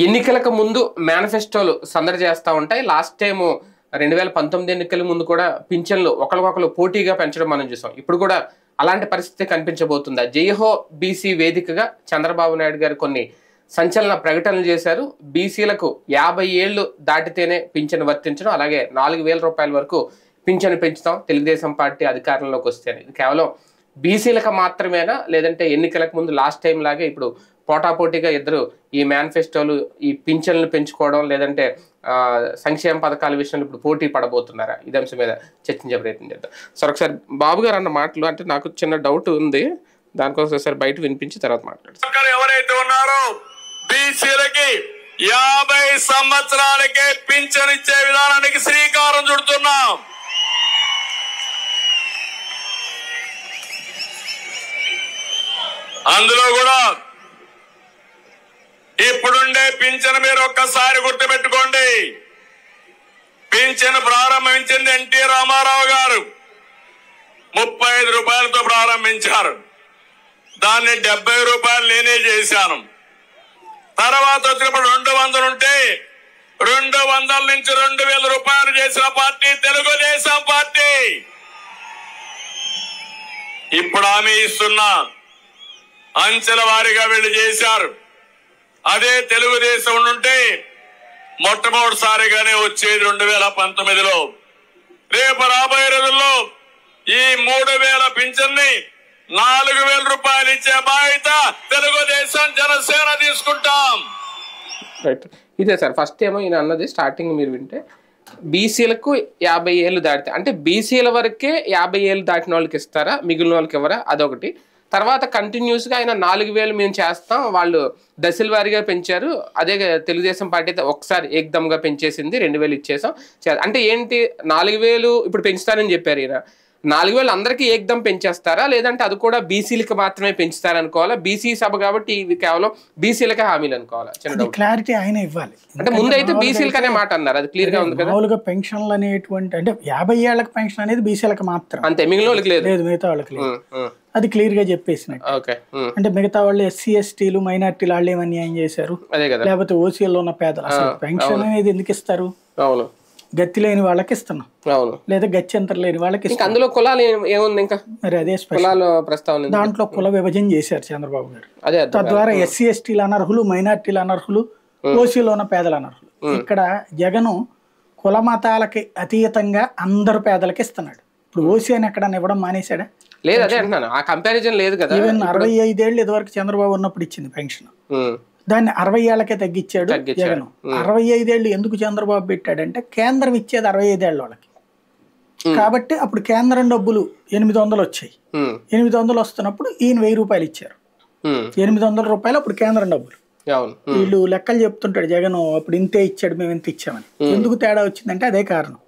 ఎన్నికలకు ముందు మేనిఫెస్టోలు సందడి చేస్తూ ఉంటాయి. లాస్ట్ టైం 2019 ఎన్నికల ముందు కూడా పింఛన్లు ఒకరికొకరు పోటీగా పెంచడం మనం చూసాం. ఇప్పుడు కూడా అలాంటి పరిస్థితి కనిపించబోతుందా? జైహో బీసీ వేదికగా చంద్రబాబు నాయుడు గారు కొన్ని సంచలన ప్రకటనలు చేశారు. బీసీలకు 50 ఏళ్లు దాటితేనే పింఛను వర్తించడం, అలాగే 4000 రూపాయల వరకు పింఛను పెంచుతాం తెలుగుదేశం పార్టీ అధికారంలోకి వస్తేనే. ఇది కేవలం బీసీలకు మాత్రమేనా, లేదంటే ఎన్నికలకు ముందు లాస్ట్ టైం లాగే ఇప్పుడు పోటాపోటీగా ఇద్దరు ఈ మేనిఫెస్టోలు ఈ పింఛన్లు పెంచుకోవడం లేదంటే సంక్షేమ పథకాల విషయంలో ఇప్పుడు పోటీ పడబోతున్నారా? ఇదే అంశం మీద చర్చించే ప్రయత్నం చేద్దాం. సార్ ఒకసారి బాబు గారు అన్న మాటలు అంటే నాకు చిన్న డౌట్ ఉంది, దానికోసం ఒకసారి బయట వినిపించి తర్వాత మాట్లాడతారు. ఎవరైతే ఉన్నారో బీసీలకి 50 సంవత్సరాలకే పింఛన్ ఇచ్చే విధానానికి శ్రీకారం చుడుతున్నాం. అందులో కూడా ఇప్పుడుండే పింఛన్ మీరు ఒక్కసారి గుర్తుపెట్టుకోండి. పింఛన్ ప్రారంభించింది ఎన్టీ రామారావు గారు 35 రూపాయలతో ప్రారంభించారు. దాన్ని 70 రూపాయలు నేనే చేశాను. తర్వాత వచ్చినప్పుడు 200 ఉంటే 200 నుంచి 2000 రూపాయలు చేసిన పార్టీ తెలుగుదేశం పార్టీ. ఇప్పుడు హామీ ఇస్తున్నా, అంచెల వారీగా వీళ్ళు చేశారు. అదే తెలుగుదేశం ఉంటే మొట్టమొదటిసారిగానే వచ్చేది 2019లో. రేపు రాబోయే రోజుల్లో ఈ 3000 పింఛన్ని 4000 రూపాయలు ఇచ్చే బాధ్యత తెలుగుదేశం జనసేన తీసుకుంటాం. రైట్, ఇదే సార్ ఫస్ట్ ఏమో ఈయన అన్నది స్టార్టింగ్ మీరు వింటే బీసీలకు 50 ఏళ్ళు దాటితే అంటే బీసీల వరకే 50 ఏళ్ళు దాటిన వాళ్ళకి ఇస్తారా, మిగిలిన వాళ్ళకి ఎవరా? అదొకటి. తర్వాత కంటిన్యూస్గా ఆయన 4000 మేము చేస్తాం, వాళ్ళు దశల వారీగా పెంచారు. అదే తెలుగుదేశం పార్టీ అయితే ఒకసారి ఏకదమ్గా పెంచేసింది, 2000 ఇచ్చేసాం. అంటే ఏంటి 4000 ఇప్పుడు పెంచుతారని చెప్పారు ఈయన. 4000 అందరికీ ఏకదం పెంచేస్తారా, లేదంటే అది కూడా బీసీలకు మాత్రమే పెంచుతారనుకోవాలా? బీసీ సభ కాబట్టి ఇవి కేవలం బీసీలకే హామీలు అనుకోవాలా? క్లారిటీ ఆయన ఇవ్వాలి. అంటే ముందు అయితే బీసీలకు అనే మాట అన్నారు, అది క్లియర్ గా ఉంది కదా. మామూలుగా పెన్షన్లు అనేటువంటి అంటే 50 ఏళ్లకు పెన్షన్ అనేది బీసీలకు మాత్రం, అంతే, మిగిలిన వాళ్ళకి లేదు, మిగతా వాళ్ళకి లేదు. అది క్లియర్ గా చెప్పేసినట్టు. అంటే మిగతా వాళ్ళు ఎస్సీ ఎస్టీలు మైనార్టీలు వాళ్ళు ఏమని అన్యాయం చేశారు, లేకపోతే ఓసీఎల్లో ఉన్న పేదలు అసలు పెన్షన్ అనేది ఎందుకు ఇస్తారు? అవును, గతి లేని వాళ్ళకి ఇస్తున్నాం, అవును, లేదా గత్యంతరం లేని వాళ్ళకి ఇస్తున్నాం. అందులో కులాలు ఏముంది ఇంకా? మరి అదే కులాల ప్రస్తావన, దాంట్లో కుల విభజన చేశారు చంద్రబాబు గారు. తద్వారా ఎస్సీ ఎస్టీలు అనర్హులు, మైనార్టీలు అనర్హులు, ఓసీలో ఉన్న పేదలు అనర్హులు. ఇక్కడ జగను కుల మతాలకి అతీతంగా అందరు పేదలకి ఇస్తున్నాడు. ఇప్పుడు ఓసీ అని ఎక్కడన్నా ఇవ్వడం మానేశాడా? లేదు, అదే అంటున్నాను, ఆ కంపారిజన్ లేదు కదా. ఈవెన్ 65 ఏళ్ళు ఇదివరకు చంద్రబాబు ఉన్నప్పుడు ఇచ్చింది పెన్షన్, దాన్ని 60 ఏళ్లకే తగ్గించాడు జగన్. 65 ఏళ్ళు ఎందుకు చంద్రబాబు పెట్టాడంటే కేంద్రం ఇచ్చేది 65 ఏళ్ళ వాళ్ళకి కాబట్టి అప్పుడు కేంద్రం డబ్బులు 800 వచ్చాయి. 800 వస్తున్నప్పుడు ఈయన 1000 రూపాయలు ఇచ్చారు. 800 రూపాయలు అప్పుడు కేంద్రం డబ్బులు. వీళ్ళు లెక్కలు చెప్తుంటాడు జగన్, అప్పుడు ఇంతే ఇచ్చాడు మేము ఇంత ఇచ్చామని. ఎందుకు తేడా వచ్చిందంటే అదే కారణం.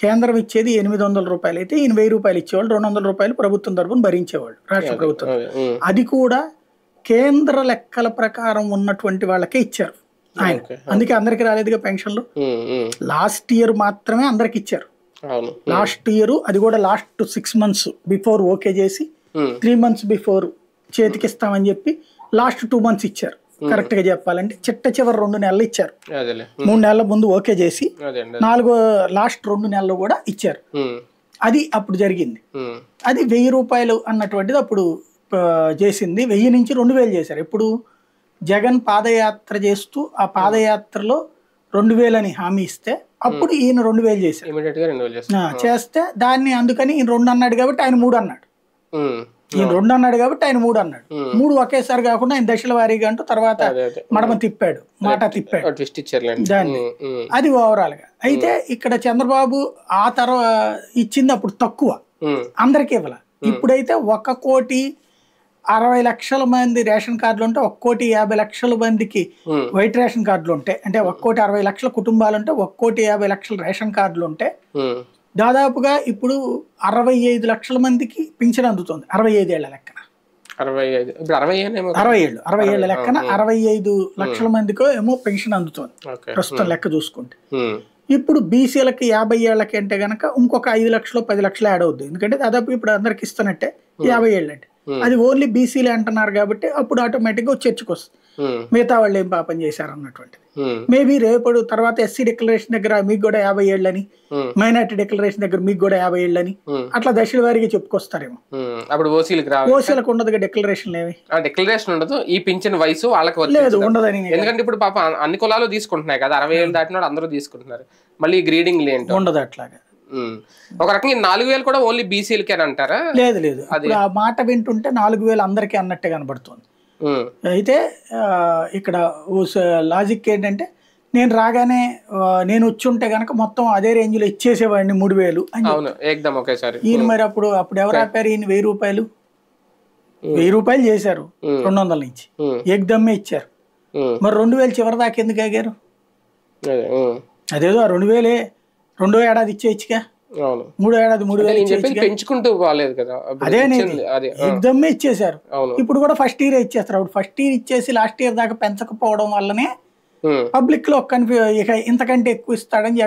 కేంద్రం ఇచ్చేది 800 రూపాయలు అయితే ఈయన 1000 రూపాయలు ఇచ్చేవాళ్ళు, 200 రూపాయలు ప్రభుత్వం తరపున భరించేవాళ్ళు, రాష్ట్ర ప్రభుత్వం. అది కూడా కేంద్ర లెక్కల ప్రకారం ఉన్నటువంటి వాళ్ళకే ఇచ్చారు ఆయన. అందుకే అందరికి రాలేదుగా పెన్షన్లు. లాస్ట్ ఇయర్ మాత్రమే అందరికి ఇచ్చారు. లాస్ట్ ఇయర్ అది కూడా లాస్ట్ 6 months బిఫోర్ ఓకే చేసి 3 months బిఫోర్ చేతికిస్తామని చెప్పి లాస్ట్ 2 months ఇచ్చారు. కరెక్ట్ గా చెప్పాలంటే చివరి 2 నెలలు ఇచ్చారు. 3 నెలల ముందు ఓకే చేసి లాస్ట్ 2 నెలలు కూడా ఇచ్చారు. అది అప్పుడు జరిగింది. అది 1000 రూపాయలు అన్నటువంటిది అప్పుడు చేసింది. 1000 నుంచి 2000 చేశారు. ఇప్పుడు జగన్ పాదయాత్ర చేస్తూ ఆ పాదయాత్రలో 2000 అని హామీ ఇస్తే అప్పుడు ఈయన 2000 చేశారు. చేస్తే దాన్ని అందుకని ఈయన 2 అన్నాడు కాబట్టి ఆయన 3 అన్నాడు. ఈయన 2 అన్నాడు కాబట్టి ఆయన 3 అన్నాడు. 3 ఒకేసారి కాకుండా ఆయన దశల వారీగా అంటూ తర్వాత మడమ తిప్పాడు, మాట తిప్పాడు దాన్ని. అది ఓవరాల్ గా. అయితే ఇక్కడ చంద్రబాబు ఆ తర్వాత ఇచ్చింది అప్పుడు తక్కువ, అందరికి ఇవ్వాల. ఇప్పుడైతే 1,60,00,000 మంది రేషన్ కార్డులు ఉంటే 1,50,00,000 మందికి వైట్ రేషన్ కార్డులు ఉంటాయి. అంటే 1,60,00,000 కుటుంబాలు ఉంటే 1,50,00,000 రేషన్ కార్డులు ఉంటే దాదాపుగా ఇప్పుడు 65 లక్షల మందికి పింఛన్ అందుతుంది. 65 ఏళ్ల లెక్కన 60 ఏళ్ల లెక్కన 65 లక్షల మందికో ఏమో పెన్షన్ అందుతుంది ప్రస్తుతం లెక్క చూసుకుంటే. ఇప్పుడు బీసీలకి 50 ఏళ్ళకి అంటే గనక ఇంకొక 5 లక్షలు 10 లక్షలు యాడ్ అవుద్ది. ఎందుకంటే దాదాపు ఇప్పుడు అందరికి ఇస్తున్నట్టే 50 ఏళ్ళు అంటే అది ఓన్లీ బీసీలే అంటున్నారు కాబట్టి అప్పుడు ఆటోమేటిక్గా చర్చకు వస్తుంది, మిగతా వాళ్ళు ఏం పాపం చేశారు అన్నటువంటిది. మేబీ రేపటి తర్వాత ఎస్సీ డిక్లరేషన్ దగ్గర మీకు కూడా 50 ఏళ్ళని, మైనార్టీ డిక్లరేషన్ దగ్గర మీకు కూడా 50 ఏళ్ళని అట్లా దశల వారీగా చెప్పుకొస్తారేమో. అప్పుడు ఓసీలకు ఉండదు డిక్లరేషన్ ఏమి, డిక్లరేషన్ ఉండదు. ఈ పింఛన్ వయసు వాళ్ళకి లేదు, ఉండదని. ఎందుకంటే ఇప్పుడు పాప అన్ని కులాలు తీసుకుంటున్నాయి కదా, 60 ఏళ్ళు దాటిన అందరూ తీసుకుంటున్నారు. మళ్ళీ గ్రీడింగ్ ఏంటి ఉండదు అట్లాగా. ఒక రకంగా 4,000 కూడా ఓన్లీ బీసీలకే అంటారా? లేదు లేదు, ఆ మాట వింటుంటే 4,000 అందరికీ అన్నట్టే కనబడుతుంది. అయితే ఇక్కడ లాజిక్ ఏంటంటే నేను రాగానే నేను వచ్చి ఉంటే గనక మొత్తం అదే రేంజ్ లో ఇచ్చేసేవాడిని 3,000 ఒకేసారి. ఈయన మరి అప్పుడు ఎవరు ఆపారు? ఈయన 1,000 రూపాయలు చేశారు, 200 నుంచి ఏకదమ్మే ఇచ్చారు. మరి 2,000 చివరి దాకా ఎందుకు ఆగారు? అదేదో ఆ 2,000 రెండో ఏడాది ఇచ్చేయచ్చుగా, మూడో ఏడాది 3,000 పెంచుకుంటూ పోలేదు కదా, అదే ఏకదమ్మే ఇచ్చేసారు. ఇప్పుడు కూడా ఫస్ట్ ఇయర్ ఇచ్చేస్తారు. అప్పుడు ఫస్ట్ ఇయర్ ఇచ్చేసి లాస్ట్ ఇయర్ దాకా పెంచకపోవడం వల్లనే పబ్లిక్ లో ఇక ఇంతకంటే ఎక్కువ ఇస్తాడని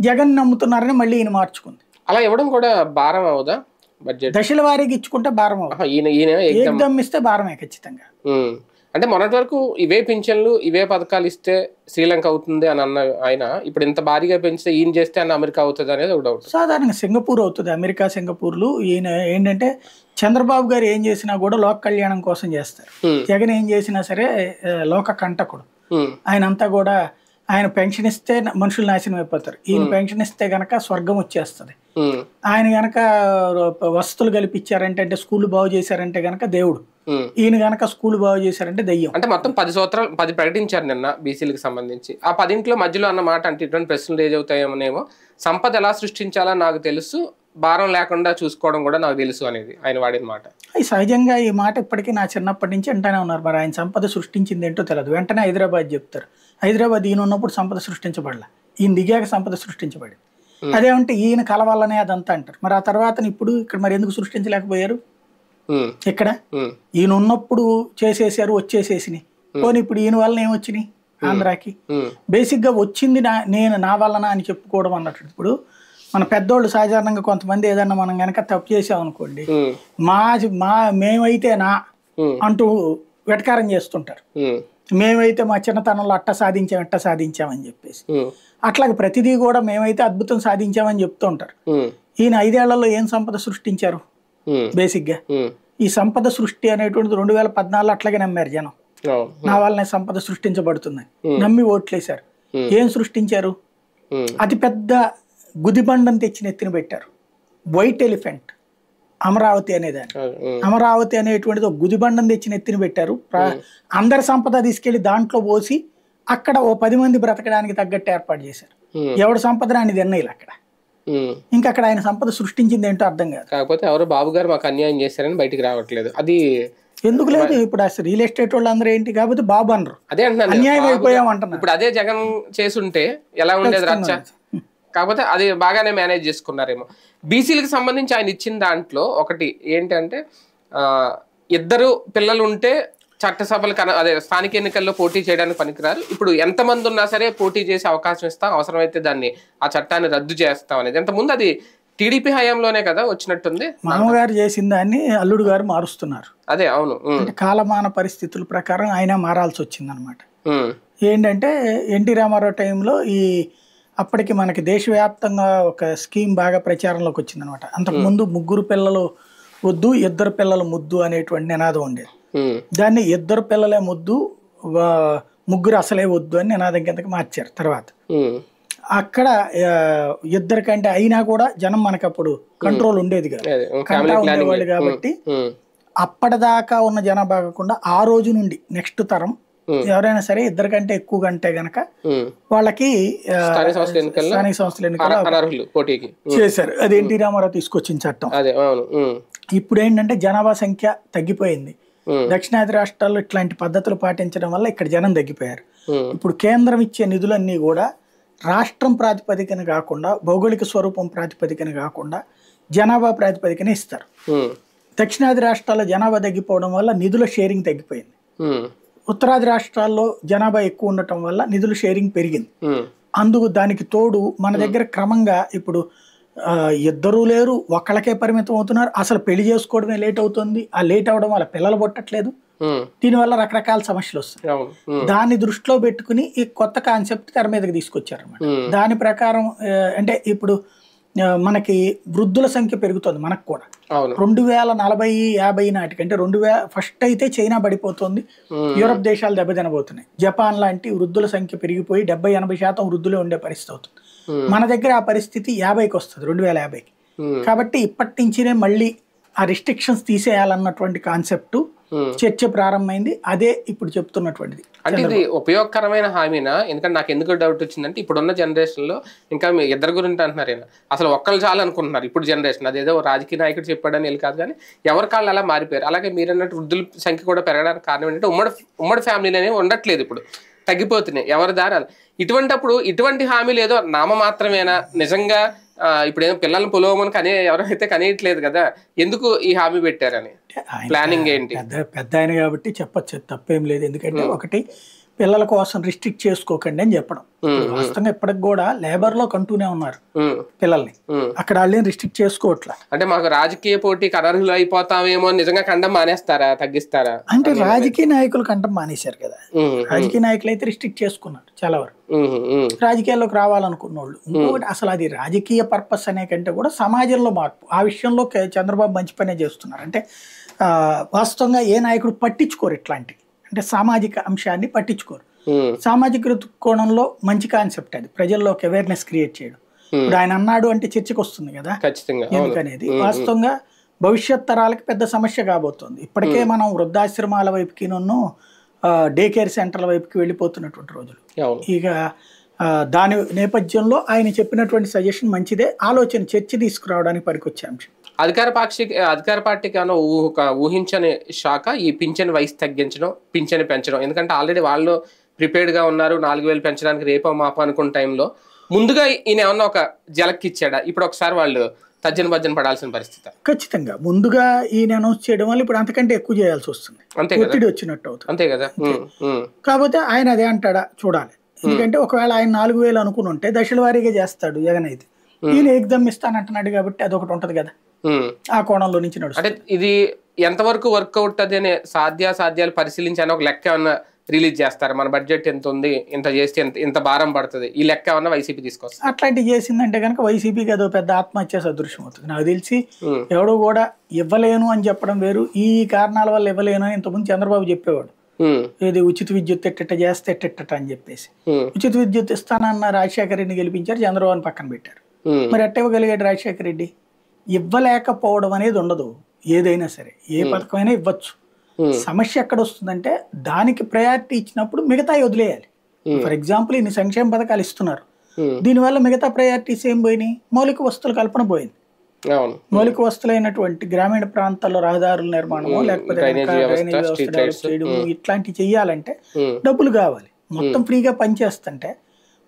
జగన్ నమ్ముతున్నారని మళ్ళీ ఈయన మార్చుకుంది. అలా ఇవ్వడం కూడా భారం అవుదా? బడ్జెట్ దశల వారీగా ఇచ్చుకుంటే భారం అవుతుంది, ఏకదమ్ ఇస్తే భారమే ఖచ్చితంగా. అంటే మొన్నటి వరకు ఇవే పింఛన్లు ఇవే పథకాలు ఇస్తే శ్రీలంక అవుతుంది అని అన్న ఆయన ఇప్పుడు ఇంత భారీగా పెంచితే ఈయన చేస్తే అన్న అమెరికా అవుతుంది అనేది ఒక డౌట్. సాధారణంగా సింగపూర్ అవుతుంది, అమెరికా సింగపూర్లు. ఈయన ఏంటంటే చంద్రబాబు గారు ఏం చేసినా కూడా లోక కళ్యాణం కోసం చేస్తారు, జగన్ ఏం చేసినా సరే లోక కంటకుడు. ఆయన అంతా కూడా ఆయన పెన్షన్ ఇస్తే మనుషులు నాశనం అయిపోతారు, ఈయన పెన్షన్ ఇస్తే గనక స్వర్గం వచ్చేస్తుంది. ఆయన గనక వసతులు కల్పించారంటే, అంటే స్కూల్ బాగు చేశారంటే గనక దేవుడు, ఈయన గనక స్కూల్ బాగు చేశారంటే దయ్యం. అంటే మొత్తం 10 సంవత్సరాలు 10 ప్రకటించారు నిన్న బీసీలకు సంబంధించి. ఆ 10 మధ్యలో అన్న మాట అంటే ఇటువంటి ప్రశ్నలు రేజ్ అవుతాయేమోనేమో. సంపద ఎలా సృష్టించాలో నాకు తెలుసు, భారం లేకుండా చూసుకోవడం కూడా నాకు తెలుసు అనేది ఆయన వాడిన మాట. సహజంగా ఈ మాట ఇప్పటికీ నా చిన్నప్పటి నుంచి అంటానే ఉన్నారు. మరి ఆయన సంపద సృష్టించింది ఏంటో తెలియదు. వెంటనే హైదరాబాద్ చెప్తారు. హైదరాబాద్ ఈయన ఉన్నప్పుడు సంపద సృష్టించబడలే, ఈయన దిగాక సంపద సృష్టించబడింది. అదేమంటే ఈయన కలవాలనే అదంతా అంటారు. మరి ఆ తర్వాత ఇప్పుడు ఇక్కడ మరి ఎందుకు సృష్టించలేకపోయారు? ఇక్కడ ఈయన ఉన్నప్పుడు చేసేసారు, వచ్చేసేసినాయి. పోనీ ఇప్పుడు ఈయన వలన ఏమొచ్చినాయి ఆంధ్రాకి? బేసిక్ గా వచ్చింది నా వలన అని చెప్పుకోవడం అన్నట్టు. ఇప్పుడు మన పెద్దోళ్ళు సాధారణంగా కొంతమంది ఏదన్నా మనం గనక తప్పు చేసామనుకోండి, మేమైతే నా అంటూ వెటకారం చేస్తుంటారు. మేమైతే మా చిన్నతనంలో అట్ట సాధించామని చెప్పేసి. అట్లాగే ప్రతిదీ కూడా మేమైతే అద్భుతం సాధించామని చెప్తూ ఉంటారు. ఈయన 5 ఏళ్లలో ఏం సంపద సృష్టించారు? బేసిక్ గా ఈ సంపద సృష్టి అనేటువంటిది 2014 అట్లాగే నమ్మారు జనం. నా వల్లనే సంపద సృష్టించబడుతుందని నమ్మి ఓట్లేశారు. ఏం సృష్టించారు? అతి పెద్ద గుదిబండను తెచ్చి నెత్తిన పెట్టారు. వైట్ ఎలిఫెంట్ అమరావతి అనేదాన్ని. అమరావతి అనేటువంటిది ఒక గుదిబండను తెచ్చి నెత్తిన పెట్టారు. అందరి సంపద తీసుకెళ్లి దాంట్లో పోసి అక్కడ ఓ 10 మంది బ్రతకడానికి తగ్గట్టు ఏర్పాటు చేశారు. ఎవడు సంపద రాని తిన్నీళ్ళు అక్కడ. ఇంకా అక్కడ ఆయన సంపద సృష్టించింది ఏంటో అర్థం కాదు. కాకపోతే ఎవరు బాబు గారు మాకు అన్యాయం చేశారని బయటికి రావట్లేదు. అది ఎందుకు లేదు? ఇప్పుడు అసలు రియల్ ఎస్టేట్ వాళ్ళు అందరూ ఏంటి కాబట్టి బాబు అనరు, అదే అంటున్నారు, అన్యాయం అయిపోయాం అంటున్నారు. ఇప్పుడు అదే జగన్ చేసుంటే ఎలా ఉండేది రచ్చ? కాకపోతే అది బాగానే మేనేజ్ చేసుకున్నారేమో. బీసీలకు సంబంధించి ఆయన ఇచ్చిన దాంట్లో ఒకటి ఏంటంటే 2 పిల్లలు ఉంటే చట్టసభలు అదే స్థానిక ఎన్నికల్లో పోటీ చేయడానికి పనికిరారు. ఇప్పుడు ఎంతమంది ఉన్నా సరే పోటీ చేసే అవకాశం ఇస్తాం, అవసరమైతే దాన్ని ఆ చట్టాన్ని రద్దు చేస్తాం అనేది. ఇంతకుముందు అది టీడీపీ హయాంలోనే కదా వచ్చినట్టుంది. మామగారు చేసిన దాన్ని అల్లుడు గారు మారుస్తున్నారు. అదే అవును, కాలమాన పరిస్థితుల ప్రకారం ఆయన మారాల్సి వచ్చింది అనమాట. ఏంటంటే ఎన్టీ రామారావు టైంలో అప్పటికి మనకి దేశవ్యాప్తంగా ఒక స్కీమ్ బాగా ప్రచారంలోకి వచ్చింది అనమాట. అంతకుముందు 3 పిల్లలు వద్దు 2 పిల్లల ముద్దు అనేటువంటి నినాదం ఉండేది. దాన్ని 2 పిల్లలే ముద్దు 3 అసలే వద్దు అని నినాదం కిందకి మార్చారు. తర్వాత అక్కడ 2 కంటే అయినా కూడా జనం మనకి అప్పుడు కంట్రోల్ ఉండేది కాదు, ఉండేవాళ్ళు కాబట్టి అప్పటిదాకా ఉన్న జనాభా కాకుండా ఆ రోజు నుండి నెక్స్ట్ తరం ఎవరైనా సరే 2 కంటే ఎక్కువ కంటే గనక వాళ్ళకి స్థానిక సంస్థల ఎన్నికలు చేశారు. అది ఎన్టీ రామారావు తీసుకొచ్చిన చట్టం. ఇప్పుడు ఏంటంటే జనాభా సంఖ్య తగ్గిపోయింది. దక్షిణాది రాష్ట్రాల్లో ఇట్లాంటి పద్ధతులు పాటించడం వల్ల ఇక్కడ జనం తగ్గిపోయారు. ఇప్పుడు కేంద్రం ఇచ్చే నిధులన్నీ కూడా రాష్ట్రం ప్రాతిపదికన కాకుండా, భౌగోళిక స్వరూపం ప్రాతిపదికన కాకుండా జనాభా ప్రాతిపదికన ఇస్తారు. దక్షిణాది రాష్ట్రాల్లో జనాభా తగ్గిపోవడం వల్ల నిధుల షేరింగ్ తగ్గిపోయింది. ఉత్తరాది రాష్ట్రాల్లో జనాభా ఎక్కువ ఉండటం వల్ల నిధుల షేరింగ్ పెరిగింది. దానికి తోడు మన దగ్గర క్రమంగా ఇప్పుడు ఇద్దరూ లేరు, ఒక్కళ్ళకే పరిమితం అవుతున్నారు. అసలు పెళ్లి చేసుకోవడమే లేట్ అవుతుంది. ఆ లేట్ అవడం వల్ల పిల్లలు పుట్టట్లేదు. దీనివల్ల రకరకాల సమస్యలు వస్తాయి. దాన్ని దృష్టిలో పెట్టుకుని ఈ కొత్త కాన్సెప్ట్ తెర మీదకి తీసుకొచ్చారు అన్నమాట. దాని ప్రకారం అంటే ఇప్పుడు మనకి వృద్ధుల సంఖ్య పెరుగుతుంది. మనకు కూడా 2040-50 నాటికంటే ఫస్ట్ అయితే చైనా పడిపోతుంది, యూరప్ దేశాలు దెబ్బతినబోతున్నాయి. జపాన్ లాంటి వృద్ధుల సంఖ్య పెరిగిపోయి 70-80% వృద్ధులే ఉండే పరిస్థితి అవుతుంది. మన దగ్గర ఆ పరిస్థితి 50కి వస్తుంది, 2050కి. కాబట్టి ఇప్పటి నుంచినే మళ్ళీ ఆ రిస్ట్రిక్షన్స్ తీసేయాలన్నటువంటి కాన్సెప్ట్ చర్చ ప్రారంభమైంది. అదే ఇప్పుడు చెప్తున్నటువంటిది. అంటే ఇది ఉపయోగకరమైన హామీనా? ఎందుకంటే నాకు ఎందుకు డౌట్ వచ్చిందంటే ఇప్పుడున్న జనరేషన్ లో ఇంకా మీ ఇద్దరు గురించి అంటున్నారు, అసలు ఒక్కళ్ళు చాలు అనుకుంటున్నారు ఇప్పుడు జనరేషన్. అదేదో రాజకీయ నాయకుడు చెప్పాడని వెళ్ళి కాదు, కానీ ఎవరి కాళ్ళు అలా మారిపోయారు. అలాగే మీరు అన్నట్టు వృద్ధుల సంఖ్య కూడా పెరగడానికి కారణం ఏంటంటే ఉమ్మడి ఫ్యామిలీలు అనేవి ఉండట్లేదు, ఇప్పుడు తగ్గిపోతున్నాయి ఎవరి దారాలు. ఇటువంటి హామీలు ఏదో నామ మాత్రమేనా? నిజంగా ఇప్పుడు ఏదో పిల్లల్ని పొలవమని కానీ ఎవరైతే కనియట్లేదు కదా, ఎందుకు ఈ హామీ పెట్టారని ప్లానింగ్ ఏంటి? పెద్ద ఆయన కాబట్టి చెప్పచ్చు, తప్పేం లేదు. ఎందుకంటే ఒకటి, పిల్లల కోసం రిస్ట్రిక్ట్ చేసుకోకండి అని చెప్పడం. వాస్తవంగా ఇప్పటికి కూడా లేబర్ లో కంటూనే ఉన్నారు పిల్లల్ని, అక్కడ వాళ్ళని రిస్ట్రిక్ట్ చేసుకోవట్లా. అంటే మాకు రాజకీయ పోటీకి అనర్హులు అయిపోతామేమో, నిజంగా కండం మానేస్తారా, తగ్గిస్తారా? అంటే రాజకీయ నాయకులు కండం మానేశారు కదా. రాజకీయ నాయకులు అయితే రిస్ట్రిక్ట్ చేసుకున్నారు చాలా వరకు, రాజకీయాల్లోకి రావాలనుకున్న వాళ్ళు. ఇంకొకటి, అసలు అది రాజకీయ పర్పస్ అనే కంటే కూడా సమాజంలో మార్పు, ఆ విషయంలో చంద్రబాబు మంచి పనే చేస్తున్నారు. అంటే వాస్తవంగా ఏ నాయకుడు పట్టించుకోరు ఇట్లాంటివి, అంటే సామాజిక అంశాన్ని పట్టించుకోరు. సామాజిక కోణంలో మంచి కాన్సెప్ట్ అది, ప్రజల్లోకి అవేర్నెస్ క్రియేట్ చేయడం. ఇప్పుడు ఆయన అన్నాడు అంటే చర్చకు వస్తుంది కదా, ఎందుకనేది వాస్తవంగా భవిష్యత్ తరాలకి పెద్ద సమస్య కాబోతుంది. ఇప్పటికే మనం వృద్ధాశ్రమాల వైపుకి డే కేర్ సెంటర్ల వైపుకి వెళ్ళిపోతున్నటువంటి రోజులు. ఇక దాని నేపథ్యంలో ఆయన చెప్పినటువంటి సజెషన్ మంచిదే, ఆలోచన చర్చ తీసుకురావడానికి పనికొచ్చే అంశం. అధికార పార్టీకి ఏమైనా ఊహించని శాఖ ఈ పింఛన్ వయసు తగ్గించడం, పింఛన్ పెంచడం. ఎందుకంటే ఆల్రెడీ వాళ్ళు ప్రిపేర్డ్ గా ఉన్నారు, 4000 పెంచడానికి రేపో మాపో అనుకున్న టైంలో ముందుగా ఈయన ఏమన్నా ఒక జలక్కి ఇచ్చాడా? ఇప్పుడు ఒకసారి వాళ్ళు తర్జన భర్జన పడాల్సిన పరిస్థితి. ఖచ్చితంగా ముందుగా ఈయన అనౌన్స్ చేయడం వల్ల ఇప్పుడు అంతకంటే ఎక్కువ చేయాల్సి వస్తుంది, ఒత్తిడి వచ్చినట్టు అవుతుంది. అంతే కదా. కాకపోతే ఆయన అదే అంటాడా చూడాలి. ఎందుకంటే ఒకవేళ ఆయన 4000 అనుకుని ఉంటే దశల వారీగా చేస్తాడు జగన్ అయితే, ఈయన ఎగ్జామ్ ఇస్తానంటున్నాడు కాబట్టి అదొకటి ఉంటది కదా, ఆ కోణంలో నుంచి నడుస్తుంది. అంటే ఇది ఎంతవరకు వర్కౌట్ అది అనే సాధ్యాలు పరిశీలించి ఒక లెక్క ఏమన్నా రిలీజ్ చేస్తారు? మన బడ్జెట్ ఎంత ఉంది, ఇంత చేస్తే ఇంత భారం పడుతుంది, ఈ లెక్క ఏమన్నా వైసీపీ తీసుకొస్తారు? అట్లాంటివి చేసిందంటే కనుక వైసీపీకి అదో పెద్ద ఆత్మహత్య సదృశ్యం అవుతుంది. నాకు తెలిసి ఎవడో కూడా ఇవ్వలేను అని చెప్పడం వేరు, ఈ కారణాల వల్ల ఇవ్వలేను అని ఇంతకుముందు చంద్రబాబు చెప్పేవాడు. ఏది ఉచిత విద్యుత్ ఎట్టెట్ట చేస్తే ఎట్టెట్ట అని చెప్పేసి, ఉచిత విద్యుత్ ఇస్తానన్న రాజశేఖర రెడ్డిని గెలిపించారు, చంద్రబాబుని పక్కన పెట్టారు. మరి ఎట్ట ఇవ్వగలిగాడు రాజశేఖర రెడ్డి? ఇవ్వలేకపోవడం అనేది ఉండదు, ఏదైనా సరే ఏ పథకమైనా ఇవ్వచ్చు. సమస్య ఎక్కడ వస్తుందంటే దానికి ప్రయారిటీ ఇచ్చినప్పుడు మిగతా వదిలేయాలి. ఫర్ ఎగ్జాంపుల్ ఇన్ని సంక్షేమ పథకాలు ఇస్తున్నారు, దీనివల్ల మిగతా ప్రయారిటీస్ ఏం పోయినాయి? మౌలిక వస్తువుల కల్పన పోయింది. మౌలిక వస్తువులైనటువంటి గ్రామీణ ప్రాంతాల్లో రహదారుల నిర్మాణము, లేకపోతే చేయడము, ఇట్లాంటివి చెయ్యాలంటే డబ్బులు కావాలి. మొత్తం ఫ్రీగా పనిచేస్తుంటే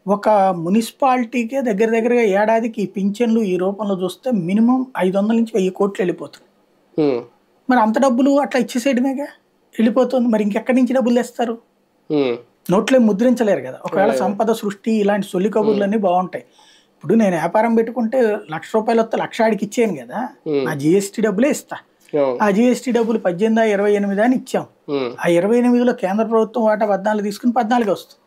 ఒక మున్సిపాలిటీకే దగ్గరగా ఏడాదికి ఈ పింఛన్లు ఈ రూపంలో చూస్తే మినిమం 500 నుంచి 1000 కోట్లు వెళ్ళిపోతుంది. మరి అంత డబ్బులు అట్లా ఇచ్చేసేయడమేగా వెళ్ళిపోతుంది. మరి ఇంకెక్కడి నుంచి డబ్బులు తెస్తారు? నోట్లో ముద్రించలేరు కదా. ఒకవేళ సంపద సృష్టి ఇలాంటి సొల్లి కబుర్లన్నీ బాగుంటాయి. ఇప్పుడు నేను వ్యాపారం పెట్టుకుంటే ₹1,00,000 వస్తే 1,00,000 ఆడికి ఇచ్చాను కదా, నా జిఎస్టీ డబ్బులే ఇస్తా. ఆ జిఎస్టీ డబ్బులు 18, 28 అని ఇచ్చాం. ఆ 28లో కేంద్ర ప్రభుత్వం వాటా 14 తీసుకుని 14 వస్తుంది.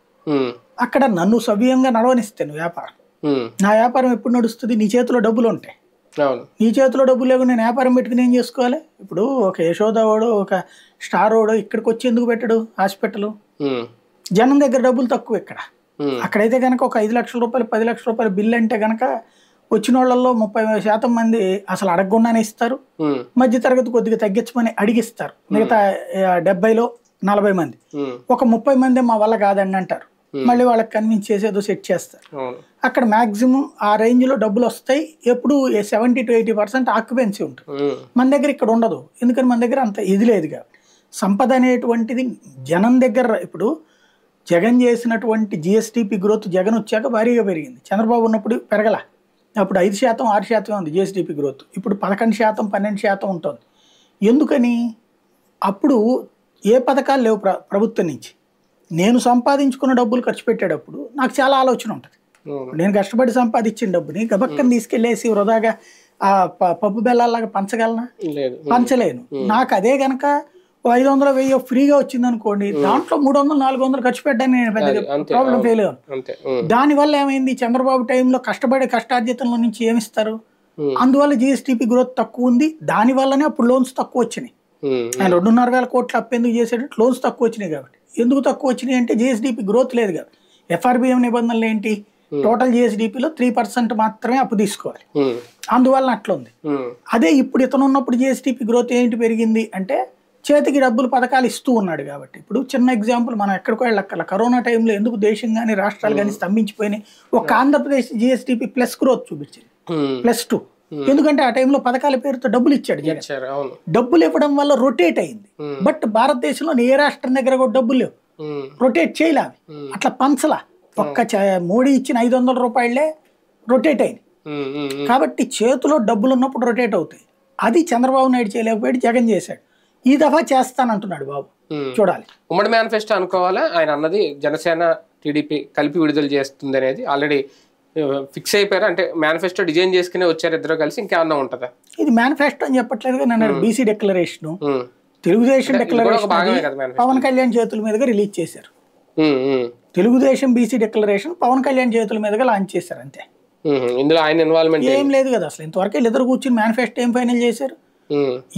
అక్కడ నన్ను సవ్యంగా నడవనిస్తాను వ్యాపారం. నా వ్యాపారం ఎప్పుడు నడుస్తుంది? నీ చేతిలో డబ్బులు ఉంటాయి. నీ చేతిలో డబ్బులు లేకుండా నేను వ్యాపారం పెట్టుకుని ఏం చేసుకోవాలి? ఇప్పుడు ఒక యశోదావాడో ఒక స్టార్ వాడో ఇక్కడికి వచ్చి ఎందుకు పెట్టడు హాస్పిటల్? జనం దగ్గర డబ్బులు తక్కువ ఇక్కడ. అక్కడైతే కనుక ఒక 5 లక్షల రూపాయలు 10 లక్షల రూపాయల బిల్లు అంటే కనుక వచ్చిన వాళ్ళల్లో 30% మంది అసలు అడగకుండానే ఇస్తారు. మధ్య తరగతి కొద్దిగా తగ్గించమని అడిగిస్తారు. మిగతా 70లో 40 మంది, ఒక 30 మంది మా వల్ల కాదండి అంటారు. మళ్ళీ వాళ్ళకి కన్విన్స్ చేసేదో సెట్ చేస్తారు. అక్కడ మాక్సిమం ఆ రేంజ్ లో డబ్బులు వస్తాయి. ఎప్పుడు 70 to 80% ఆక్యుపెన్సీ ఉంటుంది. మన దగ్గర ఇక్కడ ఉండదు. ఎందుకని మన దగ్గర అంత ఇది లేదు కాబట్టి. సంపద అనేటువంటిది జనం దగ్గర. ఇప్పుడు జగన్ చేసినటువంటి జిఎస్టిపి గ్రోత్ జగన్ వచ్చాక భారీగా పెరిగింది. చంద్రబాబు ఉన్నప్పుడు పెరగల. అప్పుడు 5%, 6% ఉంది జిఎస్టిపి గ్రోత్. ఇప్పుడు 11%, 12% ఉంటుంది. ఎందుకని? అప్పుడు ఏ పథకాలు లేవు ప్రభుత్వం నుంచి. నేను సంపాదించుకున్న డబ్బులు ఖర్చు పెట్టేటప్పుడు నాకు చాలా ఆలోచన ఉంటుంది. నేను కష్టపడి సంపాదించిన డబ్బుని గబక్కని తీసుకెళ్లేసి వృధాగా ఆ పప్పు బెల్లాలాగా పంచగలనా? పంచలేను. నాకు అదే గనక 500 1000 ఫ్రీగా వచ్చింది అనుకోండి, దాంట్లో 300 400 ఖర్చు పెట్టడానికి నేను పెద్ద ప్రాబ్లం ఫెయిల్ అయ్యాను. దానివల్ల ఏమైంది, చంద్రబాబు టైంలో కష్టార్జితంలో నుంచి ఏమిస్తారు, అందువల్ల జిఎస్టిపి గ్రోత్ తక్కువ ఉంది. దాని వల్లనే అప్పుడు లోన్స్ తక్కువ వచ్చినాయి. ఆయన 2,500,000 కోట్లు అప్పు ఎందుకు చేసేటట్టు, లోన్స్ తక్కువ వచ్చినాయి కాబట్టి. ఎందుకు తక్కువ వచ్చినాయి అంటే జిఎస్డిపి గ్రోత్ లేదు కదా. ఎఫ్ఆర్బిఎం నిబంధనలు ఏంటి, టోటల్ జిఎస్డిపిలో 3% మాత్రమే అప్పు తీసుకోవాలి, అందువల్ల అట్లా ఉంది. అదే ఇప్పుడు ఇతను ఉన్నప్పుడు జిఎస్డిపి గ్రోత్ ఏంటి పెరిగింది అంటే చేతికి డబ్బులు పథకాలు ఇస్తూ ఉన్నాడు కాబట్టి. ఇప్పుడు చిన్న ఎగ్జాంపుల్, మనం ఎక్కడికో వెళ్ళక్కల, కరోనా టైంలో ఎందుకు దేశం కానీ రాష్ట్రాలు కానీ స్తంభించిపోయినాయి, ఒక ఆంధ్రప్రదేశ్ జిఎస్డిపి ప్లస్ గ్రోత్ చూపించింది, +2. ఎందుకంటే ఆ టైంలో పథకాల పేరుతో డబ్బులు ఇచ్చాడు జగన్. డబ్బులు ఇవ్వడం వల్ల రొటేట్ అయింది. బట్ భారతదేశంలో ఏ రాష్ట్రం దగ్గర కూడా డబ్బులు లేవు, రొటేట్ చేయలే, అట్లా పంచలా. ఒక్క మోడీ ఇచ్చిన 500 రూపాయలే రొటేట్ అయింది. కాబట్టి చేతిలో డబ్బులు ఉన్నప్పుడు రొటేట్ అవుతాయి. అది చంద్రబాబు నాయుడు చేయలేకపోయాడు, జగన్ చేశాడు. ఈ దఫా చేస్తానంటున్నాడు బాబు, చూడాలి. ఉమ్మడి మేనిఫెస్టో అనుకోవాలా? ఆయన అన్నది జనసేన టీడీపీ కలిపి విడుదల చేస్తుంది అనేది ఆల్రెడీ ఫిక్స్ అయిపోయారు. అంటే మేనిఫెస్టో డిజైన్ చేసుకునే వచ్చారు ఇద్దరు కలిసి, ఇంకేమన్నా ఉంటుందా? ఇది మేనిఫెస్టో అని చెప్పట్లేదు, నన్ను BC declaration, Telugu Desam declaration Pawan Kalyan చేతుల మీదుగా రిలీజ్ చేశారు. తెలుగుదేశం బీసీ డిక్లరేషన్ పవన్ కళ్యాణ్ చేతుల మీదుగా లాంచ్ చేశారు, అంతే. ఇందులో ఆయన ఇన్వాల్వ్మెంట్ ఏం లేదు కదా అసలు. ఇంతవరకు వీళ్ళిద్దరు కూర్చుని మేనిఫెస్టో ఏం ఫైనల్ చేశారు?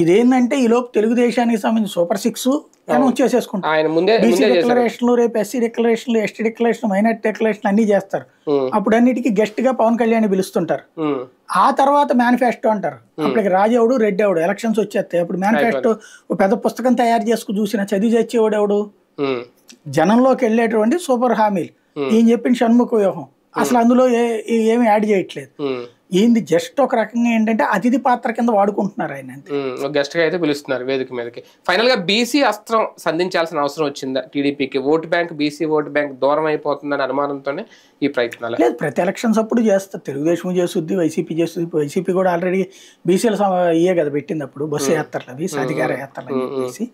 ఇదేంటంటే ఈ లోపు తెలుగుదేశానికి సంబంధించి సూపర్ 6 అనౌన్స్ చేసేసుకుంటారు. బీసీ డిక్లరేషన్లు, రేపు ఎస్సీ డిక్లరేషన్లు, ఎస్టీ డిక్లరేషన్, మైనార్టీ డిక్లరేషన్ అన్ని చేస్తారు. అప్పుడు అన్నిటికీ గెస్ట్ గా పవన్ కళ్యాణ్ పిలుస్తుంటారు. ఆ తర్వాత మేనిఫెస్టో అంటారు. అప్పటికి రాజెవడు రెడ్డి ఎవడు ఎలక్షన్స్ వచ్చేస్తాయి. అప్పుడు మేనిఫెస్టో ఒక పెద్ద పుస్తకం తయారు చేసుకుని చూసిన చదివి చచ్చేవాడు ఎవడు, జనంలోకి వెళ్ళేటువంటి సూపర్ హామీలు, ఈయన చెప్పిన షణ్ముఖ వ్యూహం అసలు అందులో ఏమి యాడ్ చేయట్లేదు. ఈయనది జస్ట్ ఒక రకంగా ఏంటంటే అతిథి పాత్ర కింద వాడుకుంటున్నారు ఆయన, గెస్ట్ గా అయితే పిలుస్తున్నారు వేదిక మీదకి. ఫైనల్ గా బీసీ అస్త్రం సంధించాల్సిన అవసరం వచ్చిందా టీడీపీకి? Vote bank, BC vote bank దూరం అయిపోతుందని అనుమానంతోనే ఈ ప్రయత్నాలు. లేదు, ప్రతి ఎలక్షన్స్ అప్పుడు చేస్తారు. తెలుగుదేశం చేస్తుంది, వైసీపీ చేస్తుంది. వైసీపీ కూడా ఆల్రెడీ బీసీల ఇయే కదా పెట్టింది అప్పుడు, బస్సు యాత్రలు అవి, సాధికార యాత్రలు అని చెప్పేసి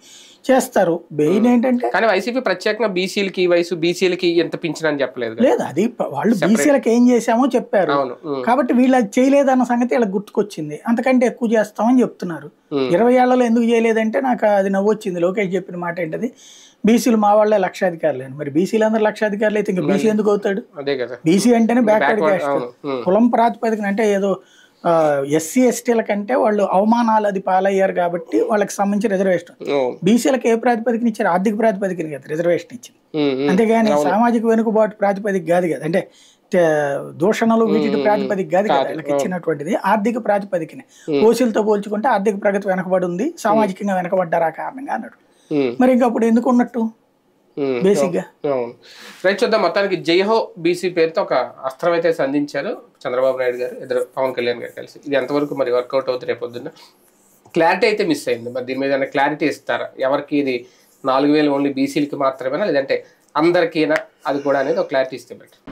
చేస్తారు. మెయిన్ ఏంటంటే కానీ వైసీపీ ప్రత్యేకంగా బీసీలకి వయసు బీసీలకి ఎంత పింఛనని చెప్పలేదు. లేదు, అది వాళ్ళు బీసీలకు ఏం చేశామో చెప్పారు కాబట్టి వీళ్ళు అది చేయలేదన్న సంగతి వీళ్ళకి గుర్తుకొచ్చింది. అంతకంటే ఎక్కువ చేస్తామని చెప్తున్నారు. 20 ఏళ్లలో ఎందుకు చేయలేదంటే నాకు అది నవ్వొచ్చింది. లోకేష్ చెప్పిన మాట ఏంటది, బీసీలు మా వాళ్ళే లక్షాధికారులు అని. మరి బీసీలు అందరూ లక్షాధికారులు అయితే ఇంకా బీసీ ఎందుకు అవుతాడు? బీసీ అంటేనే బ్యాక్వర్డ్ క్యాస్ట్, కులం ప్రాతిపదికన. అంటే ఏదో ఎస్సీ ఎస్టీల కంటే వాళ్ళు అవమానాలు అది పాలయ్యారు కాబట్టి వాళ్ళకి సంబంధించి రిజర్వేషన్. బీసీలకు ఏ ప్రాతిపదికన ఇచ్చారు? ఆర్థిక ప్రాతిపదికన కదా రిజర్వేషన్ ఇచ్చింది, అంతేగాని సామాజిక వెనుకబాటు ప్రాతిపదిక కాదు కదా. అంటే దూషణలు వీటి ప్రాతిపదిక కాదు కదా వీళ్ళకి ఇచ్చినటువంటిది, ఆర్థిక ప్రాతిపదికనే. ఓసీలతో పోల్చుకుంటే ఆర్థిక ప్రగతి వెనకబడి ఉంది, సామాజికంగా వెనకబడ్డారు ఆ కారణంగా అన్నాడు. మరి ఇంకా అప్పుడు ఎందుకు ఉన్నట్టు బేసిక్ గా? రైట్, చూద్దాం. మొత్తానికి జైహో బీసీ పేరుతో ఒక అస్త్రం అయితే సంధించారు చంద్రబాబు నాయుడు గారు, ఇద్దరు పవన్ కళ్యాణ్ గారు కలిసి. ఇది ఎంతవరకు మరి వర్కౌట్ అవుతుంది రేపొద్దున్న? క్లారిటీ అయితే మిస్ అయింది. మరి దీని మీద క్లారిటీ ఇస్తారా? ఎవరికి ఇది 4,000 ఓన్లీ బీసీలకి మాత్రమేనా, లేదంటే అందరికీనా? అది కూడా అనేది ఒక క్లారిటీ ఇస్తే బెటర్.